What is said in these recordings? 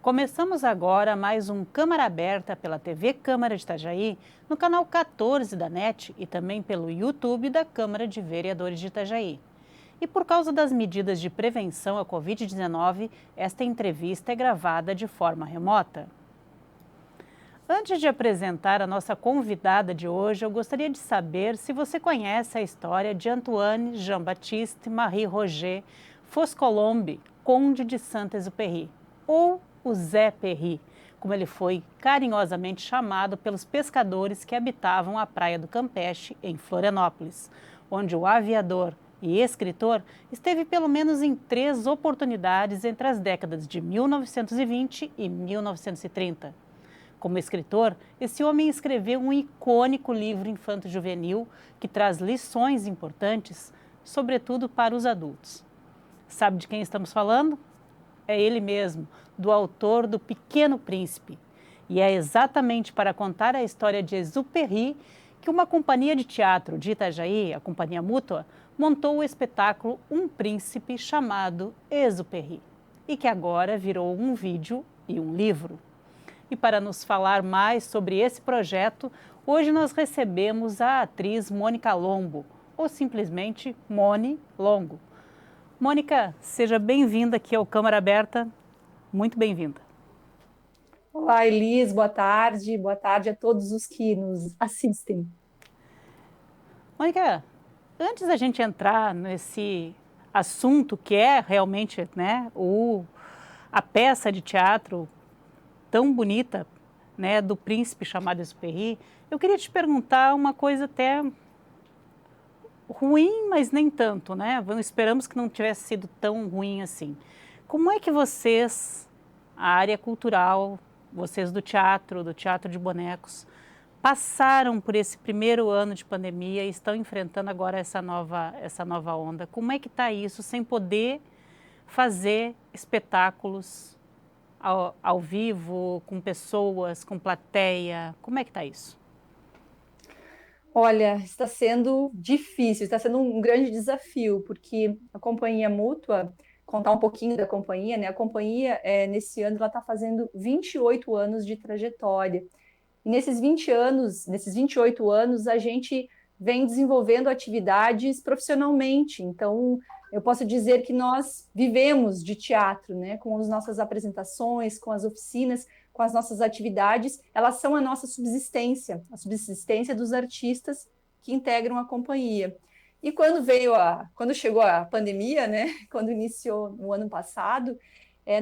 Começamos agora mais um Câmara Aberta pela TV Câmara de Itajaí, no canal 14 da NET e também pelo YouTube da Câmara de Vereadores de Itajaí. E por causa das medidas de prevenção à Covid-19, esta entrevista é gravada de forma remota. Antes de apresentar a nossa convidada de hoje, eu gostaria de saber se você conhece a história de Antoine Jean-Baptiste Marie Roger Foscolombe, Conde de Saint-Exupéry, ou o Zé Perry, como ele foi carinhosamente chamado pelos pescadores que habitavam a Praia do Campeche, em Florianópolis, onde o aviador e escritor esteve pelo menos em 3 oportunidades entre as décadas de 1920 e 1930. Como escritor, esse homem escreveu um icônico livro infanto-juvenil que traz lições importantes, sobretudo para os adultos. Sabe de quem estamos falando? É ele mesmo, do autor do Pequeno Príncipe. E é exatamente para contar a história de Exupéry que uma companhia de teatro de Itajaí, a Companhia Mútua, montou o espetáculo Um Príncipe chamado Exupéry, e que agora virou um vídeo e um livro. E para nos falar mais sobre esse projeto, hoje nós recebemos a atriz Mônica Lombo, ou simplesmente Moni Longo. Mônica, seja bem-vinda aqui ao Câmara Aberta. Muito bem-vinda. Olá, Elis, boa tarde. Boa tarde a todos os que nos assistem. Mônica, antes da gente entrar nesse assunto que é realmente, a peça de teatro tão bonita, do príncipe chamado Exupéry, eu queria te perguntar uma coisa até ruim, mas nem tanto, Esperamos que não tivesse sido tão ruim assim. Como é que vocês, a área cultural, vocês do teatro de bonecos, passaram por esse primeiro ano de pandemia e estão enfrentando agora essa nova onda? Como é que está isso sem poder fazer espetáculos ao vivo, com pessoas, com plateia? Como é que está isso? Olha, está sendo difícil, está sendo um grande desafio, porque a Companhia Mútua, contar um pouquinho da companhia, A companhia, nesse ano, ela está fazendo 28 anos de trajetória. E nesses 28 anos, a gente vem desenvolvendo atividades profissionalmente. Então, eu posso dizer que nós vivemos de teatro, com as nossas apresentações, com as oficinas, com as nossas atividades, elas são a nossa subsistência, a subsistência dos artistas que integram a companhia. E quando chegou a pandemia, quando iniciou no ano passado,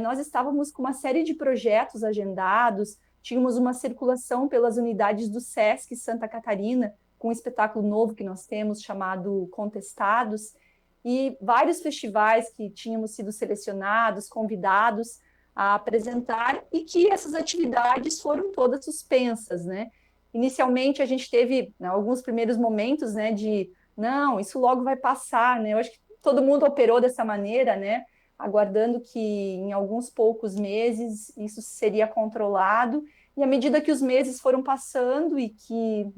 nós estávamos com uma série de projetos agendados, tínhamos uma circulação pelas unidades do SESC Santa Catarina, com um espetáculo novo que nós temos chamado Contestados, e vários festivais que tínhamos sido selecionados, convidados a apresentar, e que essas atividades foram todas suspensas, Inicialmente a gente teve alguns primeiros momentos, de não, isso logo vai passar, Eu acho que todo mundo operou dessa maneira, aguardando que em alguns poucos meses isso seria controlado, e à medida que os meses foram passando e que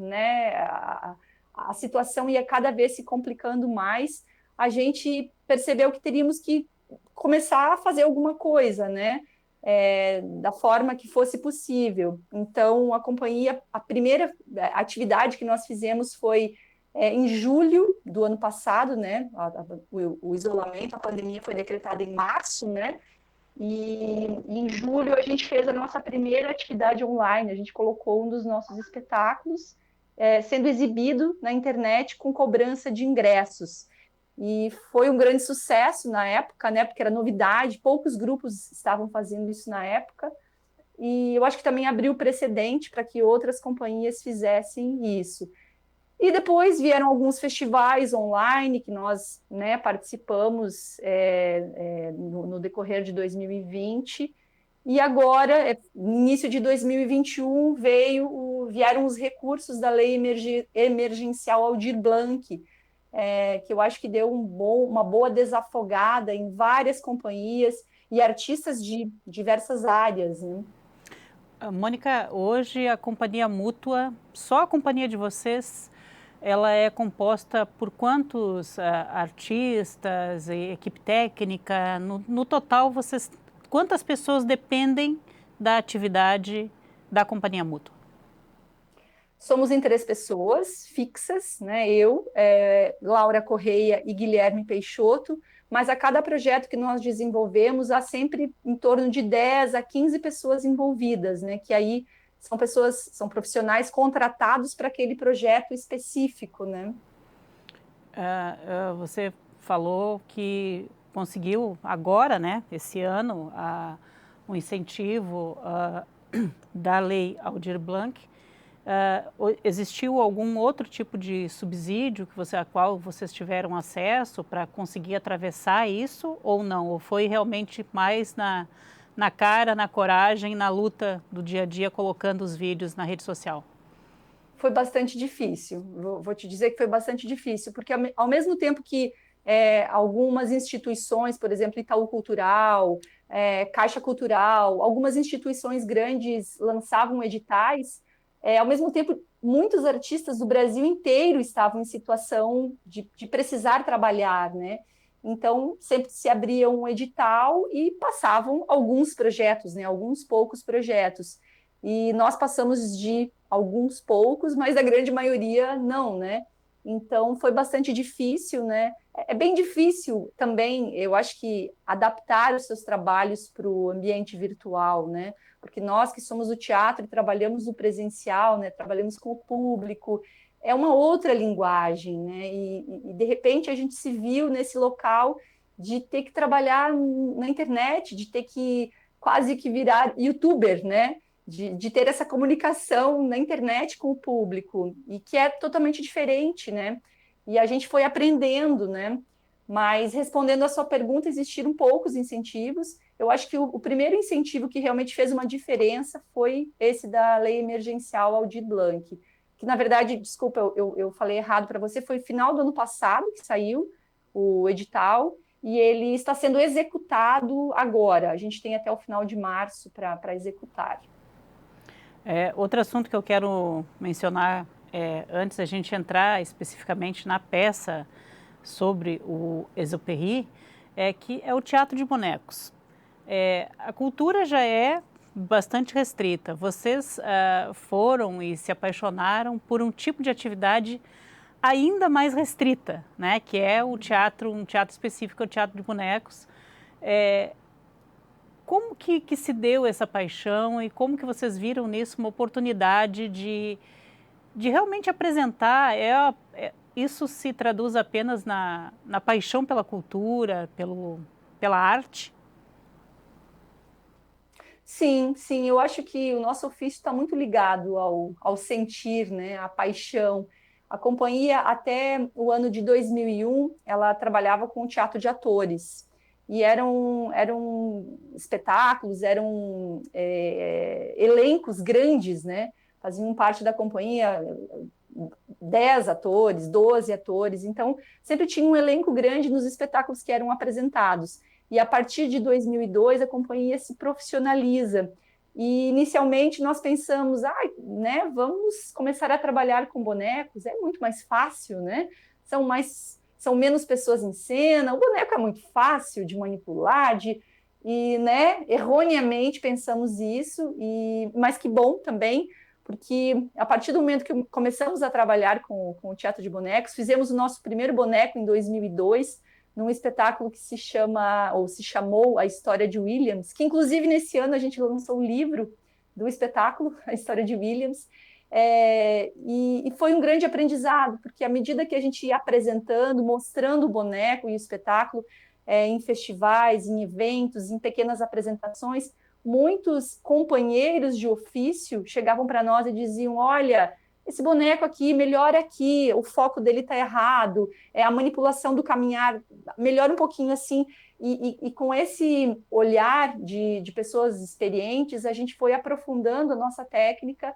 a situação ia cada vez se complicando mais, a gente percebeu que teríamos que começar a fazer alguma coisa, da forma que fosse possível. Então, a primeira atividade que nós fizemos foi em julho do ano passado, o isolamento, a pandemia foi decretada em março, e em julho a gente fez a nossa primeira atividade online, a gente colocou um dos nossos espetáculos sendo exibido na internet com cobrança de ingressos. E foi um grande sucesso na época, porque era novidade, poucos grupos estavam fazendo isso na época, e eu acho que também abriu precedente para que outras companhias fizessem isso. E depois vieram alguns festivais online que nós participamos no decorrer de 2020, e agora, no início de 2021, vieram os recursos da Lei Emergencial Aldir Blanc, que eu acho que deu uma boa desafogada em várias companhias e artistas de diversas áreas. Mônica, hoje a Companhia Mútua, só a companhia de vocês, ela é composta por quantos artistas, equipe técnica? No total, quantas pessoas dependem da atividade da Companhia Mútua? Somos em 3 pessoas fixas, né? Eu, Laura Correia e Guilherme Peixoto, mas a cada projeto que nós desenvolvemos, há sempre em torno de 10 a 15 pessoas envolvidas, né? Que aí são profissionais contratados para aquele projeto específico, né? Você falou que conseguiu agora, né, esse ano, um incentivo da Lei Aldir Blanc. Existiu algum outro tipo de subsídio a qual vocês tiveram acesso para conseguir atravessar isso ou não? Ou foi realmente mais na cara, na coragem, na luta do dia a dia, colocando os vídeos na rede social? Foi bastante difícil, vou te dizer que foi bastante difícil, porque ao mesmo tempo que algumas instituições, por exemplo, Itaú Cultural, Caixa Cultural, algumas instituições grandes lançavam editais, ao mesmo tempo, muitos artistas do Brasil inteiro estavam em situação de precisar trabalhar, né? Então, sempre se abria um edital e passavam alguns projetos, né? Alguns poucos projetos. E nós passamos de alguns poucos, mas a grande maioria não, né? Então foi bastante difícil, né? É bem difícil também, eu acho que adaptar os seus trabalhos para o ambiente virtual, né? Porque nós que somos o teatro e trabalhamos no presencial, né? Trabalhamos com o público, é uma outra linguagem, né? E de repente a gente se viu nesse local de ter que trabalhar na internet, de ter que quase que virar youtuber, né? De ter essa comunicação na internet com o público, e que é totalmente diferente, né? E a gente foi aprendendo, né? Mas respondendo à sua pergunta, existiram poucos incentivos. Eu acho que o primeiro incentivo que realmente fez uma diferença foi esse da Lei Emergencial Aldir Blanc, que na verdade, desculpa, eu falei errado para você, foi final do ano passado que saiu o edital, e ele está sendo executado agora. A gente tem até o final de março para executar. Outro assunto que eu quero mencionar, antes da gente entrar especificamente na peça sobre o Exupéry, que é o teatro de bonecos. A cultura já é bastante restrita. Vocês foram e se apaixonaram por um tipo de atividade ainda mais restrita, né? Que é um teatro específico, o teatro de bonecos. Como que se deu essa paixão e como que vocês viram nisso uma oportunidade de realmente apresentar? Isso se traduz apenas na paixão pela cultura, pela arte? Sim, sim, eu acho que o nosso ofício está muito ligado ao sentir, né, à paixão. A companhia, até o ano de 2001, ela trabalhava com teatro de atores. E eram espetáculos, eram elencos grandes, né? Faziam parte da companhia 10 atores, 12 atores. Então, sempre tinha um elenco grande nos espetáculos que eram apresentados. E a partir de 2002, a companhia se profissionaliza. E inicialmente nós pensamos, né, vamos começar a trabalhar com bonecos, é muito mais fácil, né? São menos pessoas em cena, o boneco é muito fácil de manipular, e, né, erroneamente pensamos isso, mas que bom também, porque a partir do momento que começamos a trabalhar com o teatro de bonecos, fizemos o nosso primeiro boneco em 2002, num espetáculo que se chamou A História de Williams, que inclusive nesse ano a gente lançou o livro do espetáculo, A História de Williams, e foi um grande aprendizado, porque à medida que a gente ia apresentando, mostrando o boneco e o espetáculo em festivais, em eventos, em pequenas apresentações, muitos companheiros de ofício chegavam para nós e diziam, olha, esse boneco aqui, melhora aqui, o foco dele está errado, a manipulação do caminhar, melhora um pouquinho assim, e com esse olhar de pessoas experientes, a gente foi aprofundando a nossa técnica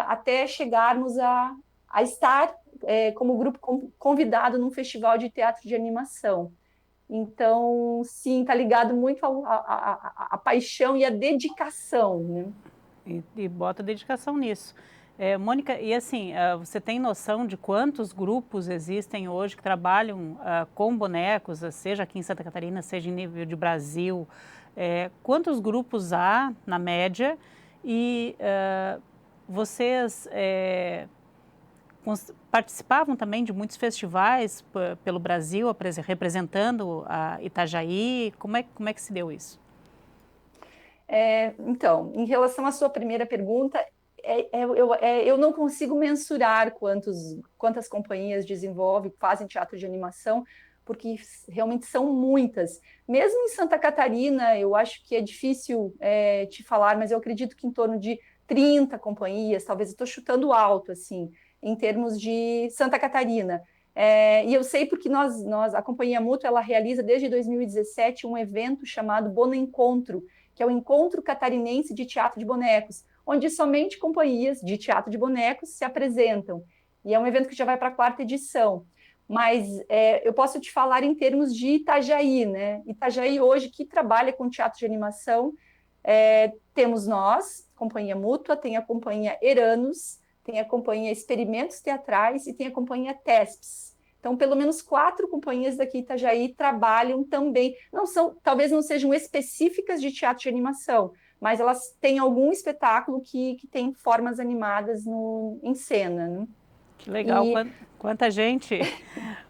até chegarmos a estar como grupo convidado num festival de teatro de animação. Então, sim, está ligado muito à paixão e à dedicação, né? E bota dedicação nisso. Mônica, e assim, você tem noção de quantos grupos existem hoje que trabalham com bonecos, seja aqui em Santa Catarina, seja em nível de Brasil? Quantos grupos há, na média, e vocês participavam também de muitos festivais pelo Brasil, representando a Itajaí? Como é que se deu isso? Então, em relação à sua primeira pergunta, eu não consigo mensurar quantas companhias desenvolvem, fazem teatro de animação, porque realmente são muitas. Mesmo em Santa Catarina, eu acho que é difícil te falar, mas eu acredito que em torno de 30 companhias, talvez eu estou chutando alto, assim, em termos de Santa Catarina. E eu sei porque a Companhia Mútua, ela realiza desde 2017 um evento chamado Bono Encontro, que é o Encontro Catarinense de Teatro de Bonecos, onde somente companhias de teatro de bonecos se apresentam. E é um evento que já vai para a 4ª edição. Mas eu posso te falar em termos de Itajaí, né? Itajaí hoje, que trabalha com teatro de animação, temos nós, Companhia Mútua, tem a Companhia Eranos, tem a Companhia Experimentos Teatrais e tem a Companhia TESPS. Então, pelo menos 4 companhias daqui Itajaí trabalham também. Talvez não sejam específicas de teatro de animação, mas elas têm algum espetáculo que tem formas animadas em cena, né? Que legal, quanta gente.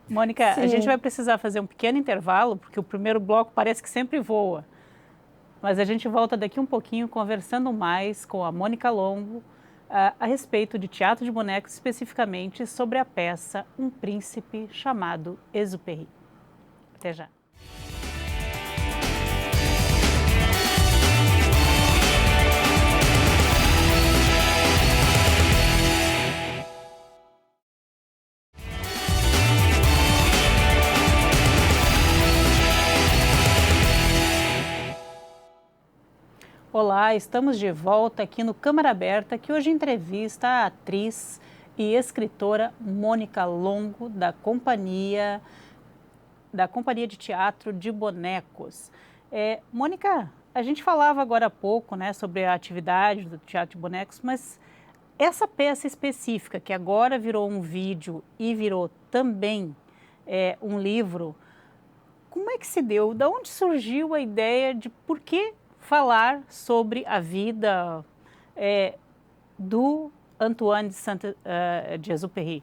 Mônica, Sim. A gente vai precisar fazer um pequeno intervalo, porque o primeiro bloco parece que sempre voa. Mas a gente volta daqui um pouquinho conversando mais com a Mônica Longo a respeito de teatro de bonecos, especificamente sobre a peça Um Príncipe Chamado Exupéry. Até já. Olá, estamos de volta aqui no Câmara Aberta, que hoje entrevista a atriz e escritora Mônica Longo, da Companhia de Teatro de Bonecos. Mônica, a gente falava agora há pouco, né, sobre a atividade do Teatro de Bonecos, mas essa peça específica, que agora virou um vídeo e virou também um livro, como é que se deu? Da onde surgiu a ideia de por que falar sobre a vida do Antoine de Saint-Exupéry?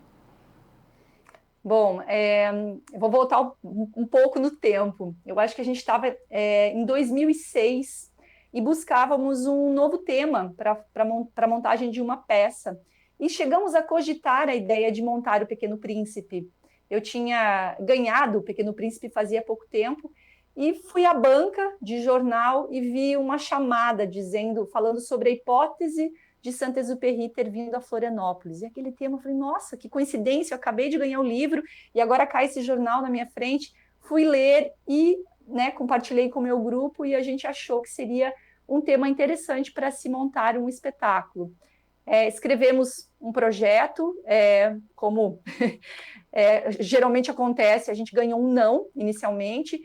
Bom, eu vou voltar um pouco no tempo. Eu acho que a gente estava em 2006 e buscávamos um novo tema para a montagem de uma peça. E chegamos a cogitar a ideia de montar o Pequeno Príncipe. Eu tinha ganhado o Pequeno Príncipe fazia pouco tempo e fui à banca de jornal e vi uma chamada falando sobre a hipótese de Saint-Exupéry ter vindo a Florianópolis. E aquele tema, eu falei, nossa, que coincidência, eu acabei de ganhar o livro e agora cai esse jornal na minha frente. Fui ler e compartilhei com o meu grupo e a gente achou que seria um tema interessante para se montar um espetáculo. Escrevemos um projeto, como geralmente acontece, a gente ganhou um não inicialmente,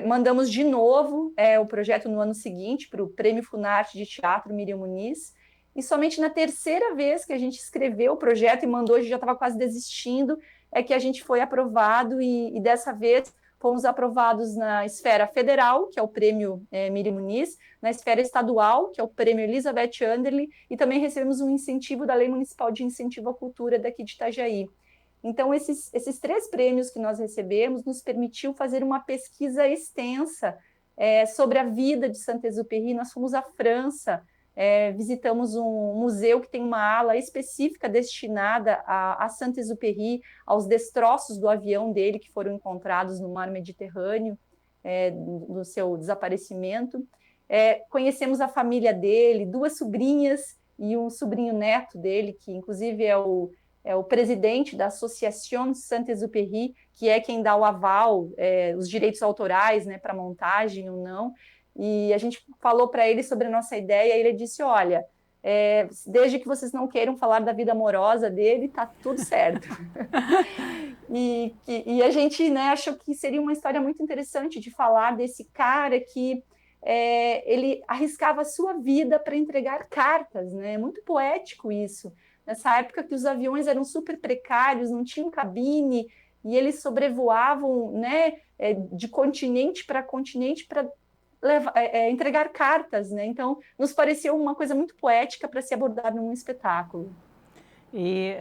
mandamos de novo o projeto no ano seguinte para o Prêmio Funarte de Teatro Miriam Muniz, e somente na terceira vez que a gente escreveu o projeto e mandou, a gente já estava quase desistindo, é que a gente foi aprovado e dessa vez fomos aprovados na esfera federal, que é o Prêmio Miriam Muniz, na esfera estadual, que é o Prêmio Elizabeth Anderle, e também recebemos um incentivo da Lei Municipal de Incentivo à Cultura daqui de Itajaí. Então, esses 3 prêmios que nós recebemos nos permitiu fazer uma pesquisa extensa sobre a vida de Saint-Exupéry. Nós fomos à França, visitamos um museu que tem uma ala específica destinada a Saint-Exupéry, aos destroços do avião dele que foram encontrados no mar Mediterrâneo, no seu desaparecimento. Conhecemos a família dele, 2 sobrinhas e um sobrinho neto dele, que inclusive é o presidente da Associação Saint-Exupéry, que é quem dá o aval, os direitos autorais, para montagem ou não. E a gente falou para ele sobre a nossa ideia e ele disse, olha, desde que vocês não queiram falar da vida amorosa dele, tá tudo certo. e a gente achou que seria uma história muito interessante de falar desse cara que ele arriscava a sua vida para entregar cartas, né? É muito poético isso. Nessa época que os aviões eram super precários, não tinham cabine, e eles sobrevoavam de continente para entregar cartas, né? Então, nos pareceu uma coisa muito poética para se abordar num espetáculo. E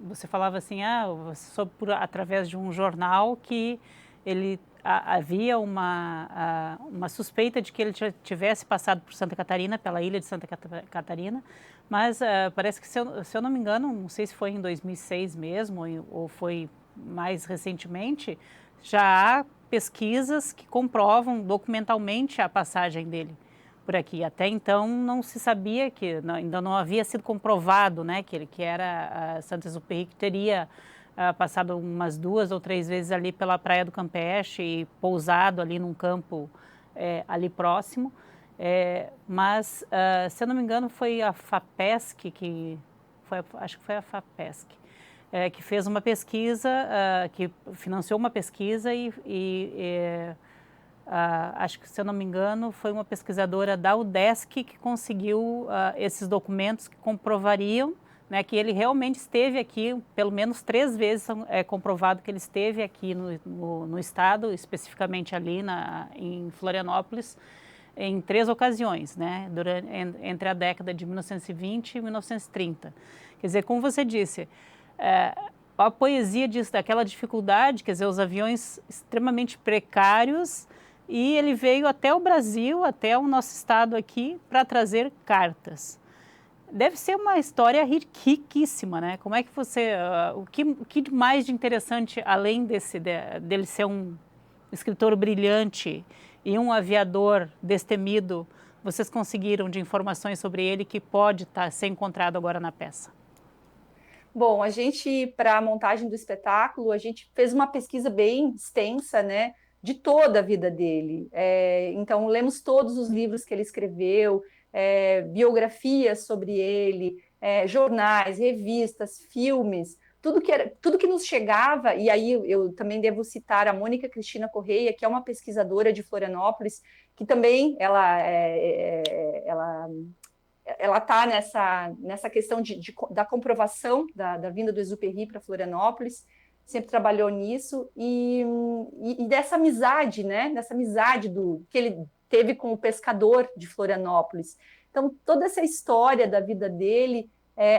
você falava assim, você soube através de um jornal que ele havia uma suspeita de que ele tivesse passado por Santa Catarina, pela ilha de Santa Catarina, mas parece que, se eu não me engano, não sei se foi em 2006 mesmo, ou foi mais recentemente, já há pesquisas que comprovam documentalmente a passagem dele por aqui. Até então não se sabia ainda não havia sido comprovado, né, que era a Saint-Exupéry, que teria passado umas 2 ou 3 vezes ali pela Praia do Campeche e pousado ali num campo ali próximo. Mas, se eu não me engano, foi a FAPESC acho que foi a FAPESC, que fez uma pesquisa, que financiou uma pesquisa acho que, se eu não me engano, foi uma pesquisadora da UDESC que conseguiu esses documentos que comprovariam, né, que ele realmente esteve aqui, pelo menos 3 vezes é comprovado que ele esteve aqui no estado, especificamente ali em Florianópolis, em 3 ocasiões, né, entre a década de 1920 e 1930. Quer dizer, como você disse, a poesia diz daquela dificuldade, quer dizer, os aviões extremamente precários, e ele veio até o Brasil, até o nosso estado aqui, para trazer cartas. Deve ser uma história riquíssima, né? Como é que você... o que mais de interessante, além dele ser um escritor brilhante e um aviador destemido, vocês conseguiram de informações sobre ele que pode ser encontrado agora na peça? Bom, a gente, para a montagem do espetáculo, a gente fez uma pesquisa bem extensa, né, de toda a vida dele. Então, lemos todos os livros que ele escreveu, biografias sobre ele, jornais, revistas, filmes, tudo que nos chegava, e aí eu também devo citar a Mônica Cristina Correia, que é uma pesquisadora de Florianópolis, que também ela está nessa questão da comprovação da vinda do Exupéry para Florianópolis, sempre trabalhou nisso, e dessa amizade, né? Dessa amizade que ele teve com o pescador de Florianópolis. Então, toda essa história da vida dele,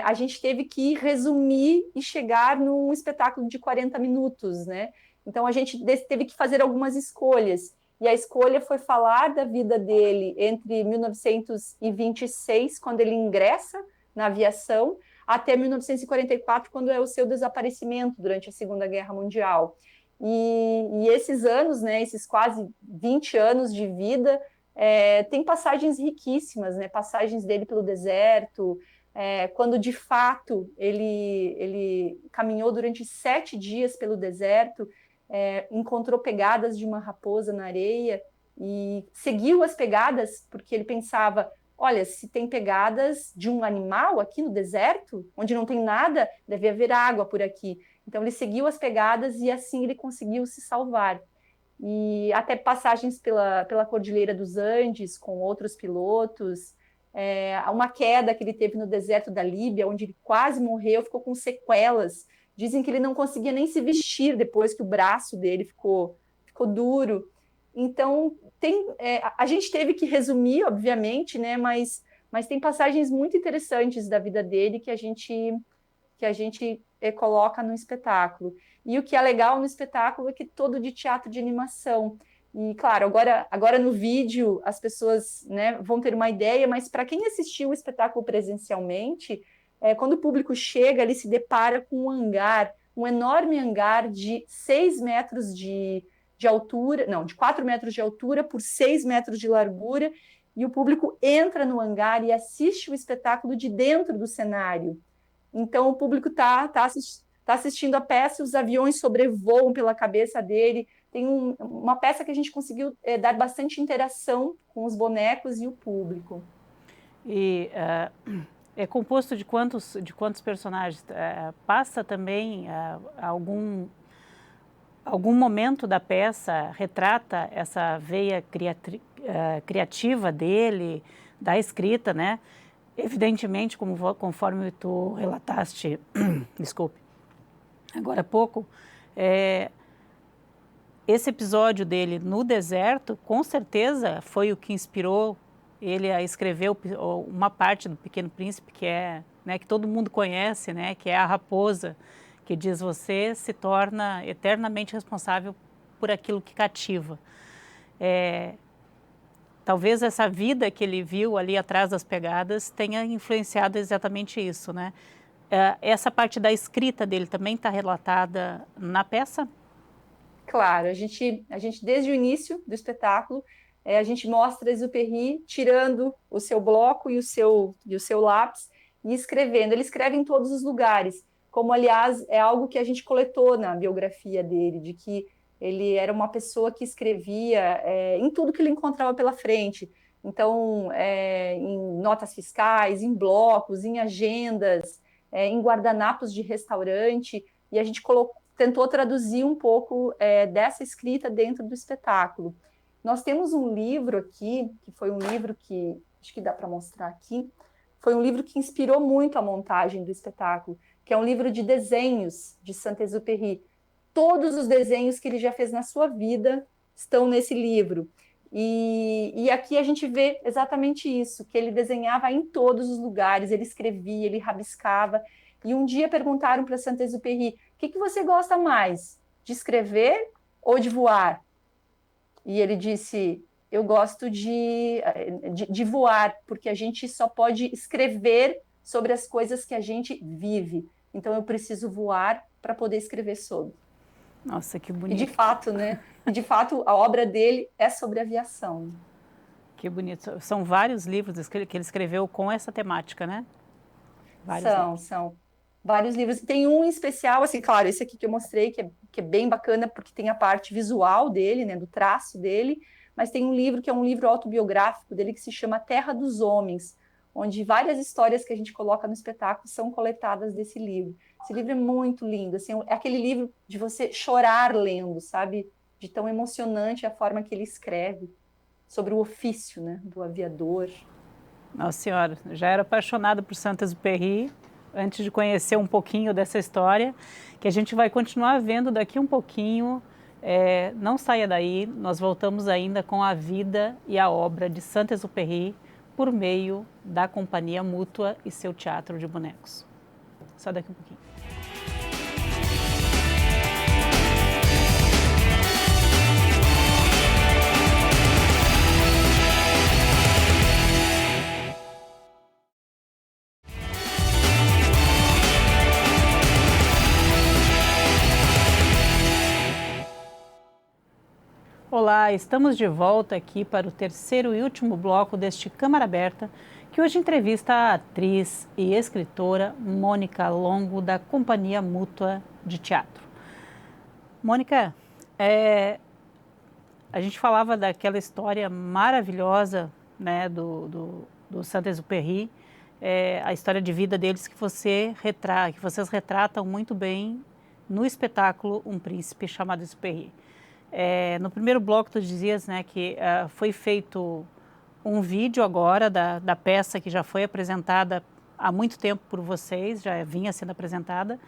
a gente teve que resumir e chegar num espetáculo de 40 minutos, né? Então, a gente teve que fazer algumas escolhas. E a escolha foi falar da vida dele entre 1926, quando ele ingressa na aviação, até 1944, quando é o seu desaparecimento durante a Segunda Guerra Mundial. E esses anos, né, esses quase 20 anos de vida, tem passagens riquíssimas, né, passagens dele pelo deserto, quando de fato ele caminhou durante 7 dias pelo deserto, encontrou pegadas de uma raposa na areia e seguiu as pegadas, porque ele pensava, olha, se tem pegadas de um animal aqui no deserto, onde não tem nada, deve haver água por aqui. Então ele seguiu as pegadas e assim ele conseguiu se salvar. E até passagens pela Cordilheira dos Andes com outros pilotos, uma queda que ele teve no deserto da Líbia, onde ele quase morreu, ficou com sequelas. Dizem que ele não conseguia nem se vestir depois que o braço dele ficou duro. Então, a gente teve que resumir, obviamente, né? Mas tem passagens muito interessantes da vida dele que a gente coloca no espetáculo. E o que é legal no espetáculo é que todo de teatro de animação. E, claro, agora no vídeo as pessoas, né, vão ter uma ideia, mas para quem assistiu o espetáculo presencialmente, quando o público chega, ele se depara com um hangar, um enorme hangar de 6 metros de altura, não, de 4 metros de altura por 6 metros de largura, e o público entra no hangar e assiste o espetáculo de dentro do cenário. Então, o público está assistindo a peça, os aviões sobrevoam pela cabeça dele. Tem uma peça que a gente conseguiu dar bastante interação com os bonecos e o público. E é composto de quantos personagens? Passa também algum momento da peça, retrata essa veia criativa dele, da escrita, né? Evidentemente, conforme tu relataste, desculpe, agora há pouco, esse episódio dele no deserto, com certeza, foi o que inspirou ele a escrever uma parte do Pequeno Príncipe, que é, né, que todo mundo conhece, né, que é a raposa, que diz: você se torna eternamente responsável por aquilo que cativa. Talvez essa vida que ele viu ali atrás das pegadas tenha influenciado exatamente isso, né? Essa parte da escrita dele também está relatada na peça? Claro, a gente desde o início do espetáculo, a gente mostra Exupéry tirando o seu bloco e o seu lápis e escrevendo. Ele escreve em todos os lugares, como, aliás, é algo que a gente coletou na biografia dele, de que ele era uma pessoa que escrevia em tudo que ele encontrava pela frente. Então, em notas fiscais, em blocos, em agendas, em guardanapos de restaurante, e a gente tentou traduzir um pouco dessa escrita dentro do espetáculo. Nós temos um livro aqui, que foi um livro que, acho que dá para mostrar aqui, foi um livro que inspirou muito a montagem do espetáculo, que é um livro de desenhos de Saint-Exupéry. Todos os desenhos que ele já fez na sua vida estão nesse livro. E aqui a gente vê exatamente isso, que ele desenhava em todos os lugares, ele escrevia, ele rabiscava. E um dia perguntaram para Saint-Exupéry: o que você gosta mais, de escrever ou de voar? E ele disse: eu gosto de voar, porque a gente só pode escrever sobre as coisas que a gente vive. Então eu preciso voar para poder escrever sobre. Nossa, que bonito. E de fato, né? De fato, a obra dele é sobre aviação. Que bonito. São vários livros que ele escreveu com essa temática, né? São vários livros. Tem um em especial, assim, claro, esse aqui que eu mostrei, que é bem bacana, porque tem a parte visual dele, né, do traço dele, mas tem um livro que é um livro autobiográfico dele que se chama Terra dos Homens, onde várias histórias que a gente coloca no espetáculo são coletadas desse livro. Esse livro é muito lindo, assim, é aquele livro de você chorar lendo, sabe? De tão emocionante a forma que ele escreve sobre o ofício, né, do aviador. Nossa Senhora, já era apaixonada por Saint-Exupéry antes de conhecer um pouquinho dessa história, que a gente vai continuar vendo daqui um pouquinho. Não saia daí, nós voltamos ainda com a vida e a obra de Saint-Exupéry por meio da Companhia Mútua e seu teatro de bonecos. Só daqui um pouquinho. Olá, estamos de volta aqui para o terceiro e último bloco deste Câmara Aberta, que hoje entrevista a atriz e escritora Mônica Longo, da Companhia Mútua de Teatro. Mônica, a gente falava daquela história maravilhosa, né, do Saint-Exupéry, a história de vida deles que vocês retratam muito bem no espetáculo Um Príncipe Chamado Exupéry. No primeiro bloco tu dizias, né, que foi feito um vídeo agora da peça que já foi apresentada há muito tempo por vocês, já vinha sendo apresentada.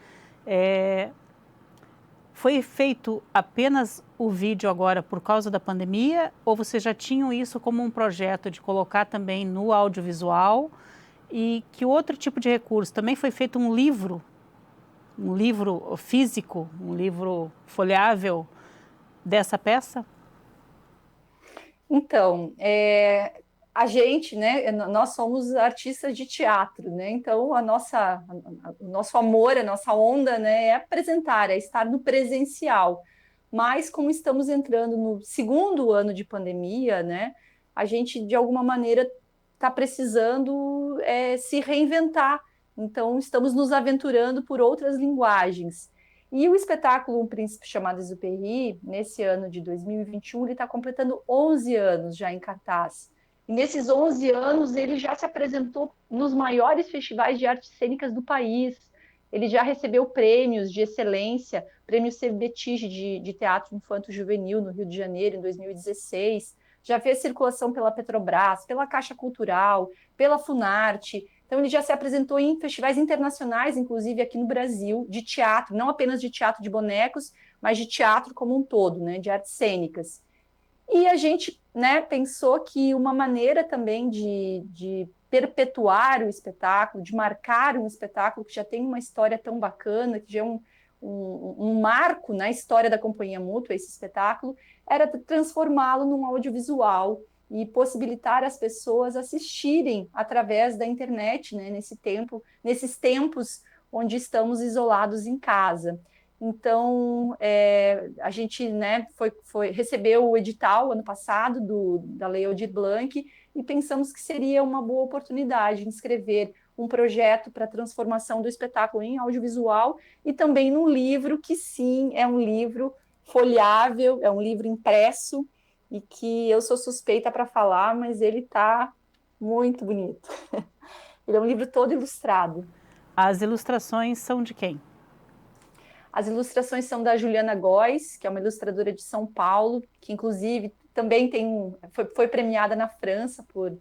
Foi feito apenas o vídeo agora por causa da pandemia, ou vocês já tinham isso como um projeto de colocar também no audiovisual? E que outro tipo de recurso? Também foi feito um livro físico, um livro folheável dessa peça? Então, a gente, né, nós somos artistas de teatro, né, então o nosso amor, a nossa onda, né, é apresentar, é estar no presencial, mas como estamos entrando no segundo ano de pandemia, né, a gente, de alguma maneira, está precisando se reinventar, então estamos nos aventurando por outras linguagens. E o espetáculo Um Príncipe Chamado Exupéry, nesse ano de 2021, ele está completando 11 anos já em cartaz. E nesses 11 anos, ele já se apresentou nos maiores festivais de artes cênicas do país. Ele já recebeu prêmios de excelência, prêmio CBTIG de Teatro Infanto-Juvenil no Rio de Janeiro, em 2016. Já fez circulação pela Petrobras, pela Caixa Cultural, pela Funarte. Então, ele já se apresentou em festivais internacionais, inclusive aqui no Brasil, de teatro, não apenas de teatro de bonecos, mas de teatro como um todo, né, de artes cênicas. E a gente, né, pensou que uma maneira também de perpetuar o espetáculo, de marcar um espetáculo que já tem uma história tão bacana, que já é um marco na história da Companhia Mútua, esse espetáculo, era transformá-lo num audiovisual e possibilitar as pessoas assistirem através da internet, né, nesses tempos onde estamos isolados em casa. Então, a gente, né, recebeu o edital ano passado da Lei Aldir Blanc e pensamos que seria uma boa oportunidade de inscrever um projeto para a transformação do espetáculo em audiovisual e também num livro que, sim, é um livro folheável, é um livro impresso e que eu sou suspeita para falar, mas ele está muito bonito. Ele é um livro todo ilustrado. As ilustrações são de quem? As ilustrações são da Juliana Góes, que é uma ilustradora de São Paulo, que inclusive também foi premiada na França por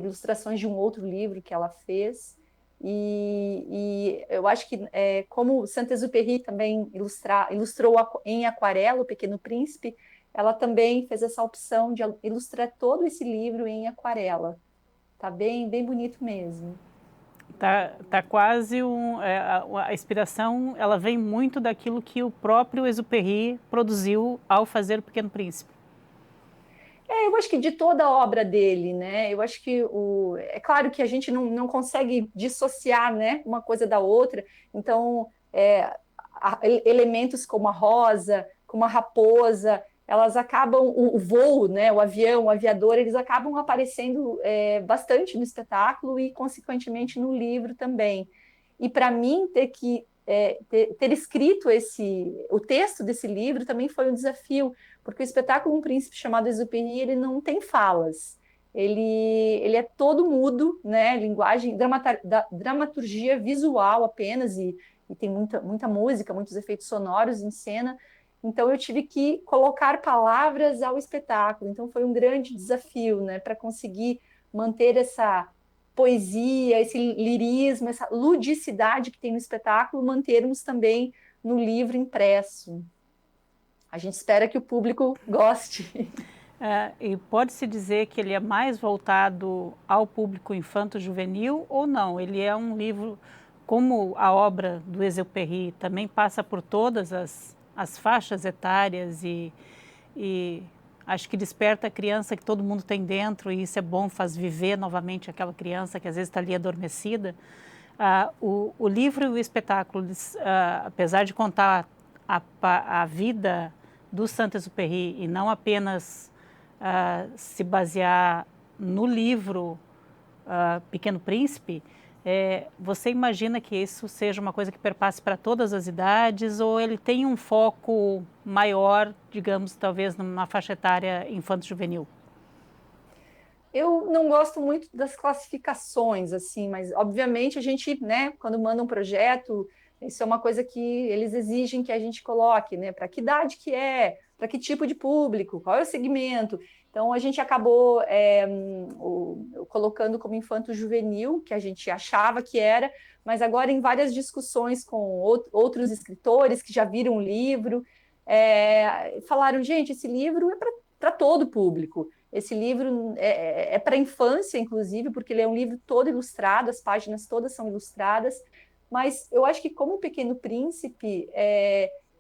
ilustrações de um outro livro que ela fez. E eu acho que, como Saint-Exupéry também ilustrou em aquarela O Pequeno Príncipe, ela também fez essa opção de ilustrar todo esse livro em aquarela. Tá bem, bem bonito mesmo. Tá quase a inspiração, ela vem muito daquilo que o próprio Exupéry produziu ao fazer O Pequeno Príncipe. Eu acho que de toda a obra dele, né? Eu acho que é claro que a gente não consegue dissociar, né, uma coisa da outra. Então, elementos como a rosa, como a raposa, elas acabam o voo, né? O avião, o aviador, eles acabam aparecendo bastante no espetáculo e, consequentemente, no livro também. E para mim ter escrito o texto desse livro também foi um desafio, porque o espetáculo Um Príncipe Chamado Exupéry, ele não tem falas, ele é todo mudo, né? Linguagem, dramaturgia visual apenas, e tem muita música, muitos efeitos sonoros em cena, então eu tive que colocar palavras ao espetáculo, então foi um grande desafio, né, para conseguir manter essa poesia, esse lirismo, essa ludicidade que tem no espetáculo, mantermos também no livro impresso. A gente espera que o público goste. E pode-se dizer que ele é mais voltado ao público infanto-juvenil ou não? Ele é um livro, como a obra do Exupéry, também passa por todas as faixas etárias e acho que desperta a criança que todo mundo tem dentro e isso é bom, faz viver novamente aquela criança que às vezes está ali adormecida. O livro e o espetáculo, apesar de contar a vida do Saint-Exupéry e não apenas se basear no livro Pequeno Príncipe, você imagina que isso seja uma coisa que perpasse para todas as idades ou ele tem um foco maior, digamos, talvez numa faixa etária infanto-juvenil? Eu não gosto muito das classificações, assim, mas obviamente a gente, né, quando manda um projeto, isso é uma coisa que eles exigem que a gente coloque, né, para que idade que para que tipo de público, qual é o segmento. Então a gente acabou colocando como infanto-juvenil, que a gente achava que era, mas agora em várias discussões com outros escritores que já viram o livro, falaram, gente, esse livro é para todo público. Esse livro é para a infância, inclusive, porque ele é um livro todo ilustrado, as páginas todas são ilustradas, mas eu acho que como o Pequeno Príncipe,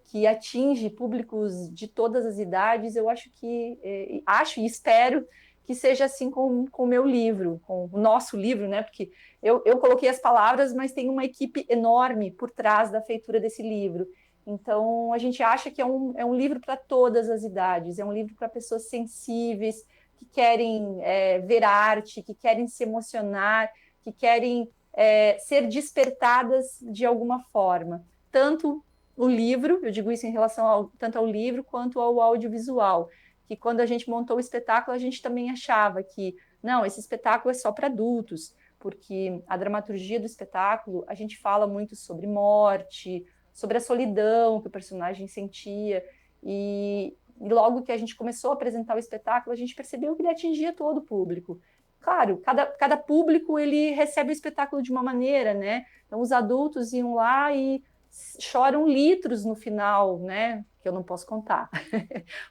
que atinge públicos de todas as idades, eu acho e espero que seja assim com o meu livro, com o nosso livro, né? Porque eu coloquei as palavras, mas tem uma equipe enorme por trás da feitura desse livro. Então, a gente acha que é um livro para todas as idades, é um livro para pessoas sensíveis, que querem ver arte, que querem se emocionar, que querem ser despertadas de alguma forma. Tanto o livro, eu digo isso em relação tanto ao livro quanto ao audiovisual, que quando a gente montou o espetáculo, a gente também achava que, não, esse espetáculo é só para adultos, porque a dramaturgia do espetáculo, a gente fala muito sobre morte, sobre a solidão que o personagem sentia, e logo que a gente começou a apresentar o espetáculo, a gente percebeu que ele atingia todo o público. Claro, cada público ele recebe o espetáculo de uma maneira, né? Então os adultos iam lá e choram litros no final, né? Que eu não posso contar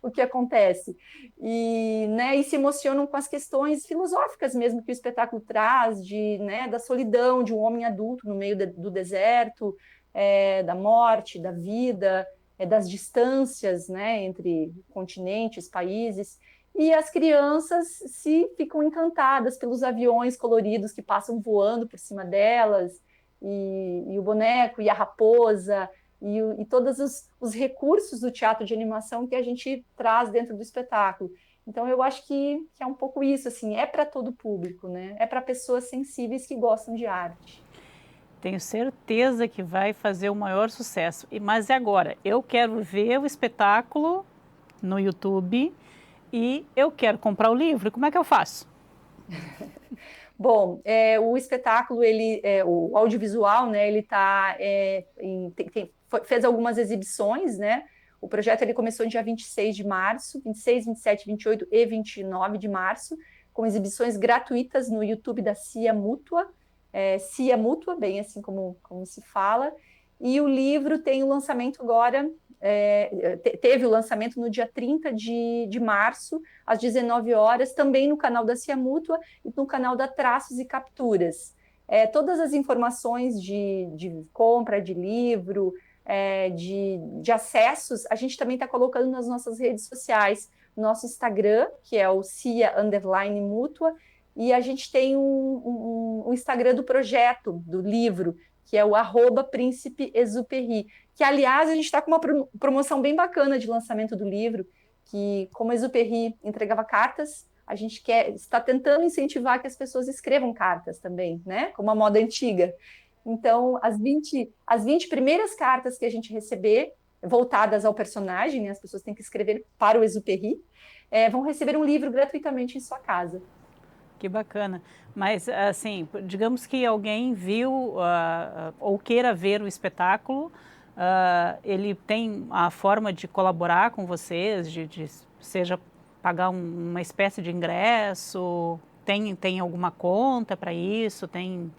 o que acontece. E, né, e se emocionam com as questões filosóficas mesmo que o espetáculo traz, né, da solidão de um homem adulto no meio do deserto, da morte, da vida, das distâncias, né, entre continentes, países. E as crianças se ficam encantadas pelos aviões coloridos que passam voando por cima delas, e o boneco, e a raposa, e todos os recursos do teatro de animação que a gente traz dentro do espetáculo. Então, eu acho que é um pouco isso, assim, é para todo público, né? É para pessoas sensíveis que gostam de arte. Tenho certeza que vai fazer o maior sucesso. Mas e agora? Eu quero ver o espetáculo no YouTube e eu quero comprar o livro. Como é que eu faço? Bom, o espetáculo, o audiovisual, né, ele tá, fez algumas exibições, né? O projeto ele começou no dia 26 de março, 26, 27, 28 e 29 de março, com exibições gratuitas no YouTube da CIA Mútua, CIA Mútua, bem assim como se fala, e o livro tem o lançamento agora, teve o lançamento no dia 30 de março, às 19 horas, também no canal da CIA Mútua e no canal da Traços e Capturas. Todas as informações de compra de livro, de acessos, a gente também está colocando nas nossas redes sociais, nosso Instagram, que é o CIA_Mútua, e a gente tem um Instagram do projeto, do livro, que é o @Príncipe Exupéry, que, aliás, a gente está com uma promoção bem bacana de lançamento do livro, que, como a Exupéry entregava cartas, a gente está tentando incentivar que as pessoas escrevam cartas também, né? Como a moda antiga. Então, as 20 primeiras cartas que a gente receber, voltadas ao personagem, né? As pessoas têm que escrever para o Exupéry, vão receber um livro gratuitamente em sua casa. Que bacana. Mas, assim, digamos que alguém viu ou queira ver o espetáculo, ele tem a forma de colaborar com vocês, seja pagar uma espécie de ingresso, tem alguma conta para isso, tem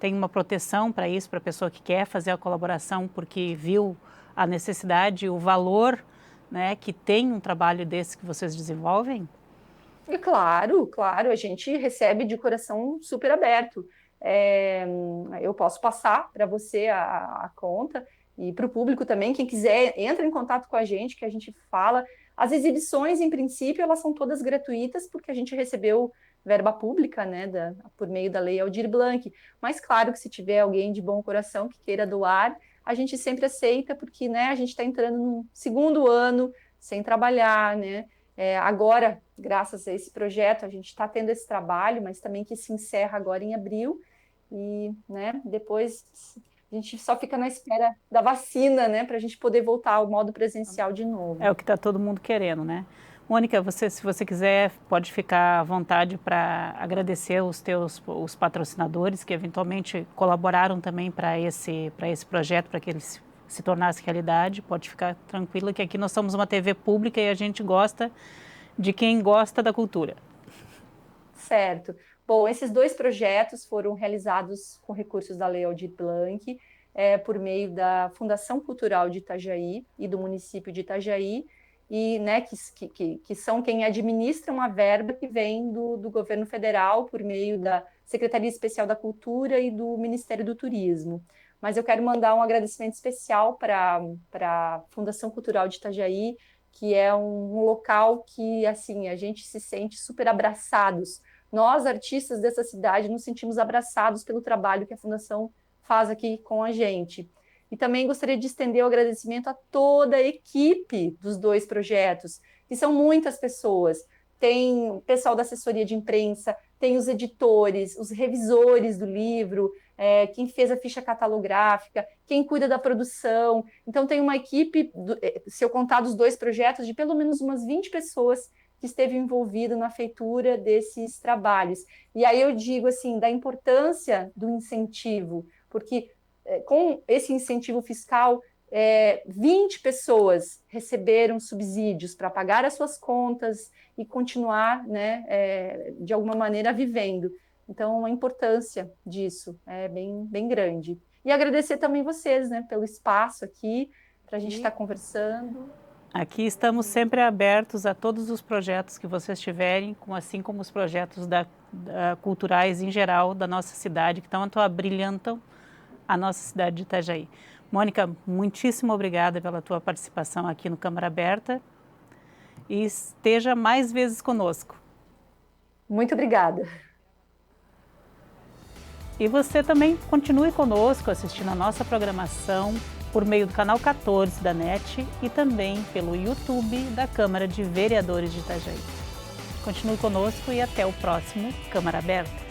uma proteção para isso, para a pessoa que quer fazer a colaboração porque viu a necessidade, o valor, né, que tem um trabalho desse que vocês desenvolvem? E claro, claro, a gente recebe de coração super aberto. É, eu posso passar para você a conta e para o público também, quem quiser, entra em contato com a gente, que a gente fala. As exibições, em princípio, elas são todas gratuitas, porque a gente recebeu verba pública, né, por meio da Lei Aldir Blanc. Mas claro que se tiver alguém de bom coração que queira doar, a gente sempre aceita, porque, né, a gente está entrando no segundo ano sem trabalhar, né? Agora, graças a esse projeto, a gente está tendo esse trabalho, mas também que se encerra agora em abril, e, né, depois a gente só fica na espera da vacina, né, para a gente poder voltar ao modo presencial de novo. É o que está todo mundo querendo, né? Mônica, se você quiser, pode ficar à vontade para agradecer os patrocinadores que eventualmente colaboraram também para esse projeto, para que ele se tornasse realidade. Pode ficar tranquila que aqui nós somos uma TV pública e a gente gosta de quem gosta da cultura. Certo. Bom, esses dois projetos foram realizados com recursos da Lei Aldir Blanc, por meio da Fundação Cultural de Itajaí e do município de Itajaí, e, né, que são quem administram a verba que vem do governo federal por meio da Secretaria Especial da Cultura e do Ministério do Turismo. Mas eu quero mandar um agradecimento especial para a Fundação Cultural de Itajaí, que é um local que, assim, a gente se sente super abraçados. Nós, artistas dessa cidade, nos sentimos abraçados pelo trabalho que a Fundação faz aqui com a gente. E também gostaria de estender o agradecimento a toda a equipe dos dois projetos, que são muitas pessoas. Tem o pessoal da assessoria de imprensa, tem os editores, os revisores do livro, quem fez a ficha catalográfica, quem cuida da produção. Então, tem uma equipe, se eu contar dos dois projetos, de pelo menos umas 20 pessoas que esteve envolvido na feitura desses trabalhos. E aí eu digo assim, da importância do incentivo, porque com esse incentivo fiscal 20 pessoas receberam subsídios para pagar as suas contas e continuar, né, de alguma maneira vivendo. Então, a importância disso é bem, bem grande. E agradecer também vocês, né, pelo espaço aqui, para a gente estar conversando. Aqui estamos sempre abertos a todos os projetos que vocês tiverem, assim como os projetos culturais em geral da nossa cidade, que tanto abrilhantam a nossa cidade de Itajaí. Mônica, muitíssimo obrigada pela tua participação aqui no Câmara Aberta e esteja mais vezes conosco. Muito obrigada. E você também continue conosco assistindo a nossa programação por meio do canal 14 da NET e também pelo YouTube da Câmara de Vereadores de Itajaí. Continue conosco e até o próximo Câmara Aberta.